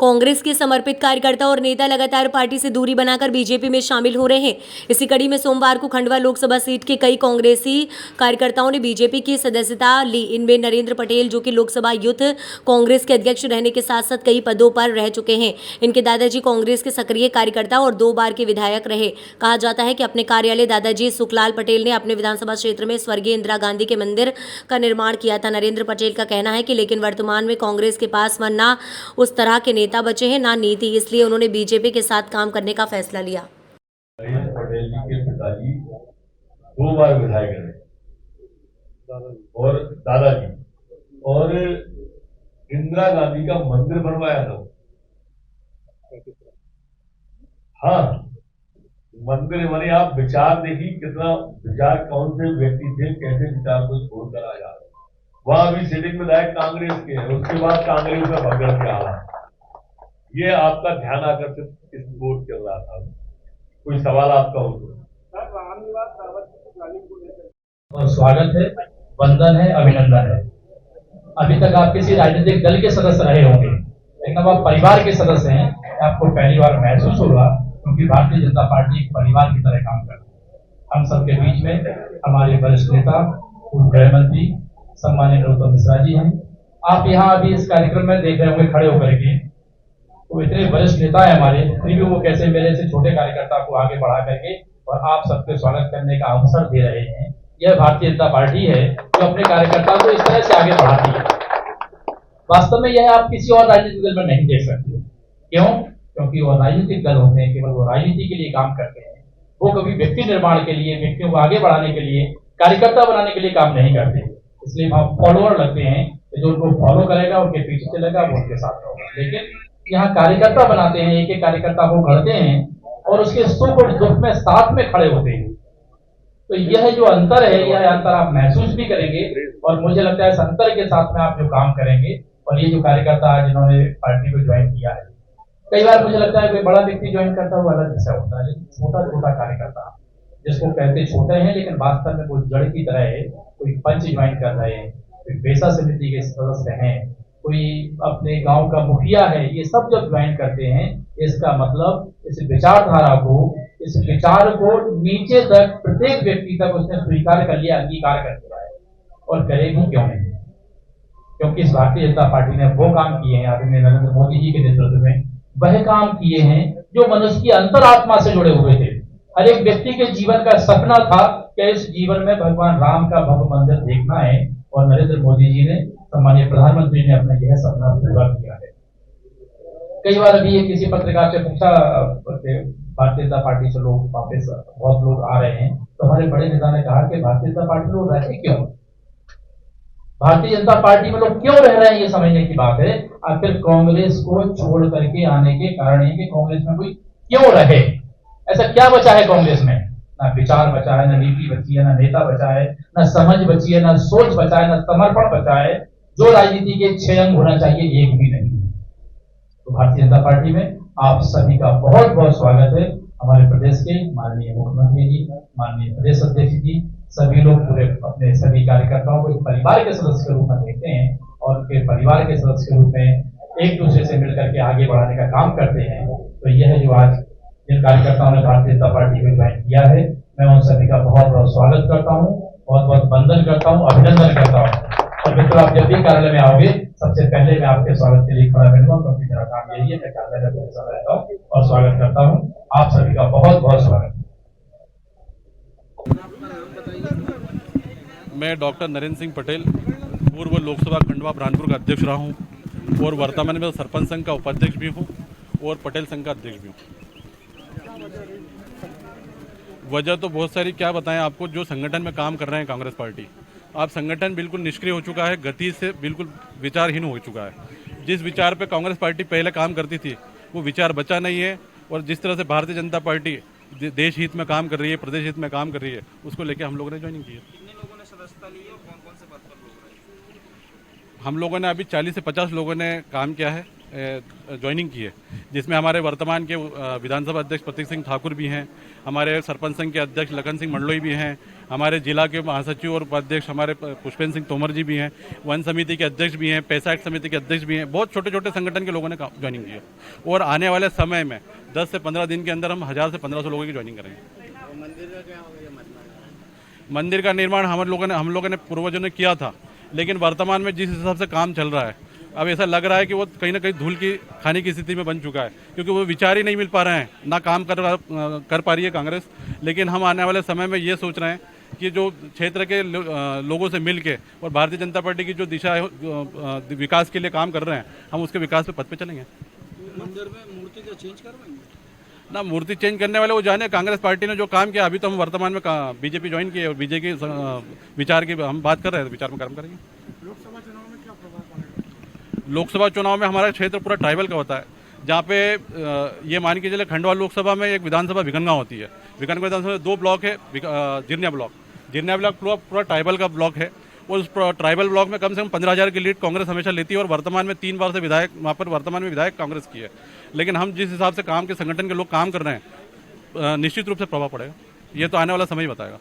कांग्रेस के समर्पित कार्यकर्ता और नेता लगातार पार्टी से दूरी बनाकर बीजेपी में शामिल हो रहे हैं। इसी कड़ी में सोमवार को खंडवा लोकसभा सीट के कई कांग्रेसी कार्यकर्ताओं ने बीजेपी की सदस्यता ली। इनमें नरेंद्र पटेल, जो कि लोकसभा यूथ कांग्रेस के अध्यक्ष रहने के साथ साथ कई पदों पर रह चुके हैं। इनके दादाजी कांग्रेस के सक्रिय कार्यकर्ता और 2 बार के विधायक रहे। कहा जाता है कि अपने कार्यालय दादाजी सुखलाल पटेल ने अपने विधानसभा क्षेत्र में स्वर्गीय इंदिरा गांधी के मंदिर का निर्माण किया था। नरेंद्र पटेल का कहना है कि लेकिन वर्तमान में कांग्रेस के पास ना उस तरह के नेता बचे हैं ना नीति, इसलिए उन्होंने बीजेपी के साथ काम करने का फैसला लिया। पटेल जी के पिताजी 2 बार विधायक रहे और दादाजी, और इंदिरा गांधी का मंदिर बनवाया था। हाँ, मंदिर बने। आप विचार देखिए, कितना विचार, कौन से व्यक्ति थे, कैसे विचार को छोड़कर आया। वहां अभी सिटिंग विधायक कांग्रेस के हैं, उसके बाद कांग्रेस में भगड़ के आ रहा। ये आपका ध्यान आकर्षित इस वोट कर रहा था। कोई सवाल आपका हो तो? और स्वागत है, वंदन है, अभिनंदन है। अभी तक आप किसी राजनीतिक दल के सदस्य रहे होंगे, लेकिन अब आप परिवार के सदस्य हैं। आपको पहली बार महसूस होगा, क्योंकि भारतीय जनता पार्टी एक परिवार की तरह काम करती है। हम सबके बीच में हमारे वरिष्ठ नेता, पूर्व गृह मंत्री सम्माननीय नरोत्तम मिश्रा जी हैं। आप यहाँ अभी इस कार्यक्रम में देख रहे होंगे खड़े होकर के, वो इतने वरिष्ठ नेता है हमारे, फिर भी वो कैसे मेरे से छोटे कार्यकर्ता को आगे बढ़ा करके और आप सबके स्वागत करने का अवसर दे रहे हैं। यह भारतीय जनता पार्टी है जो अपने कार्यकर्ता को इस तरह से आगे बढ़ाती है। वास्तव में यह आप किसी और राजनीतिक दल में नहीं देख सकते। क्यों? क्योंकि वो राजनीतिक दल होते हैं, केवल वो राजनीति के लिए काम करते हैं। वो कभी व्यक्ति निर्माण के लिए, व्यक्तियों को आगे बढ़ाने के लिए, कार्यकर्ता बनाने के लिए काम नहीं करते। इसलिए वहां फॉलोअर लगते हैं, जो उनको फॉलो करेगा, उनके पीछे चलेगा, वो उनके साथ होगा। लेकिन यहाँ कार्यकर्ता बनाते हैं, एक एक कार्यकर्ता को गढ़ते हैं और उसके सुख और दुख में साथ में खड़े होते हैं। तो यह जो अंतर है, यह अंतर आप महसूस भी करेंगे और मुझे लगता है इस अंतर के साथ में आप जो काम करेंगे। और ये जो कार्यकर्ता जिन्होंने पार्टी को ज्वाइन किया है, कई बार मुझे लगता है कोई बड़ा व्यक्ति ज्वाइन करता हुआ अलग विषय होता है, लेकिन छोटा छोटा कार्यकर्ता जिसको कहते छोटे हैं लेकिन वास्तव में वो जड़ की तरह है। कोई पंच ज्वाइन कर रहे हैं, कोई पेशा समिति के सदस्य हैं, कोई अपने गांव का मुखिया है, ये सब जब ज्वाइन करते हैं, इसका मतलब इस विचारधारा को, इस विचार को नीचे तक प्रत्येक व्यक्ति तक उसने स्वीकार कर लिया, अंगीकार कर लिया है। और करेगी क्यों नहीं? क्योंकि इस भारतीय जनता पार्टी ने वो काम किए हैं, आदरणीय नरेंद्र मोदी जी के नेतृत्व में वह काम किए हैं जो मनुष्य की अंतरात्मा से जुड़े हुए थे। हर एक व्यक्ति के जीवन का सपना था कि इस जीवन में भगवान राम का भव्य मंदिर देखना है, और नरेंद्र मोदी जी ने, सम्मानीय प्रधानमंत्री ने अपना यह सपना पूरा किया है। कई बार अभी ये किसी पत्रकार से पूछा, भारतीय जनता पार्टी से लोग वापस बहुत लोग आ रहे हैं, तो हमारे बड़े नेता ने कहा कि भारतीय जनता पार्टी में लोग रहते क्यों? भारतीय जनता पार्टी में लोग क्यों रह रहे हैं, ये समझने की बात है। आखिर कांग्रेस को छोड़ करके आने के कारण है कि कांग्रेस में कोई क्यों रहे। ऐसा क्या बचा है कांग्रेस में? ना विचार बचा है, ना नीति बची है, ना नेता बचा है, ना समझ बची है, ना सोच बचा है, ना समर्पण बचा है। जो राजनीति के 6 अंग होना चाहिए, एक भी नहीं। तो भारतीय जनता पार्टी में आप सभी का बहुत बहुत स्वागत है। हमारे प्रदेश के माननीय मुख्यमंत्री जी, माननीय प्रदेश अध्यक्ष जी, सभी लोग पूरे अपने सभी कार्यकर्ताओं को एक परिवार के सदस्य के रूप में देखते हैं और उनके परिवार के सदस्य के रूप में एक दूसरे से मिलकर के आगे बढ़ाने का काम करते हैं। तो यह जो आज जिन कार्यकर्ताओं ने भारतीय जनता पार्टी को ज्वाइन किया है, मैं उन सभी का बहुत बहुत स्वागत करता हूँ, बहुत बहुत वंदन करता हूँ, अभिनंदन करता हूँ। और मित्रों, आप जब भी कार्यालय में आओगे, सबसे पहले मैं आपके स्वागत के लिए खड़ा रहूंगा, क्योंकि मेरा काम यही है, मैं कार्यालय में हमेशा रहता हूँ और स्वागत करता हूँ। आप सभी का बहुत बहुत स्वागत। मैं डॉक्टर नरेंद्र सिंह पटेल, पूर्व लोकसभा खंडवा बुरहानपुर का अध्यक्ष रहा हूँ और वर्तमान में सरपंच संघ का उपाध्यक्ष भी हूँ और पटेल संघ का अध्यक्ष भी हूँ। वजह तो बहुत सारी, क्या बताएं आपको। जो संगठन में काम कर रहे हैं कांग्रेस पार्टी, आप संगठन बिल्कुल निष्क्रिय हो चुका है, गति से बिल्कुल विचारहीन हो चुका है। जिस विचार पे कांग्रेस पार्टी पहले काम करती थी, वो विचार बचा नहीं है। और जिस तरह से भारतीय जनता पार्टी देश हित में काम कर रही है, प्रदेश हित में काम कर रही है, उसको लेकर हम लोगों ने ज्वाइनिंग की है। कितने लोगों ने सदस्यता ली और कौन कौन से पद पर लोग रहे? हम लोगों ने अभी 40 से 50 लोगों ने काम किया है ज्वाइनिंग की है, जिसमें हमारे वर्तमान के विधानसभा अध्यक्ष प्रतीक सिंह ठाकुर भी हैं, हमारे सरपंच संघ के अध्यक्ष लखन सिंह मंडलोई भी हैं, हमारे जिला के महासचिव और उपाध्यक्ष हमारे पुष्पेंद्र सिंह तोमर जी भी हैं, वन समिति के अध्यक्ष भी हैं, पैसा एक्ट समिति के अध्यक्ष भी हैं। बहुत छोटे छोटे संगठन के लोगों ने ज्वाइनिंग की है और आने वाले समय में 10 से 15 दिन के अंदर हम 1000 से 1500 लोगों की ज्वाइनिंग करेंगे। मंदिर का निर्माण हम लोगों ने पूर्वजों ने किया था, लेकिन वर्तमान में जिस हिसाब से काम चल रहा है, अब ऐसा लग रहा है कि वो कहीं ना कहीं धूल की खाने की स्थिति में बन चुका है, क्योंकि वो विचार ही नहीं मिल पा रहे हैं, ना काम कर पा रही है कांग्रेस। लेकिन हम आने वाले समय में ये सोच रहे हैं कि जो क्षेत्र के लोगों से मिल के और भारतीय जनता पार्टी की जो दिशा है विकास के लिए काम कर रहे हैं, हम उसके विकास पे पथ पे चलेंगे। मंदिर में मूर्ति का चेंज करवाएंगे ना, मूर्ति चेंज करने वाले वो जाने, कांग्रेस पार्टी ने जो काम किया, अभी तो हम वर्तमान में बीजेपी ज्वाइन किए और बीजेपी विचार की हम बात कर रहे हैं, विचार में काम करेंगे। लोकसभा चुनाव में क्या प्रभाव पड़ेगा? लोकसभा चुनाव में हमारा क्षेत्र पूरा ट्राइबल का होता है, जहाँ पे ये मान के चले खंडवा लोकसभा में एक विधानसभा भिगनगांव होती है। भिगनगांव विधानसभा में 2 ब्लॉक है, जिरनिया ब्लॉक पूरा ट्राइबल का ब्लॉक है। उस ट्राइबल ब्लॉक में कम से कम 15,000 की लीड कांग्रेस हमेशा लेती है और वर्तमान में 3 बार से विधायक वहाँ पर वर्तमान में विधायक कांग्रेस की है। लेकिन हम जिस हिसाब से काम के संगठन के लोग काम कर रहे हैं, निश्चित रूप से प्रभाव पड़ेगा। ये तो आने वाला समय ही बताएगा।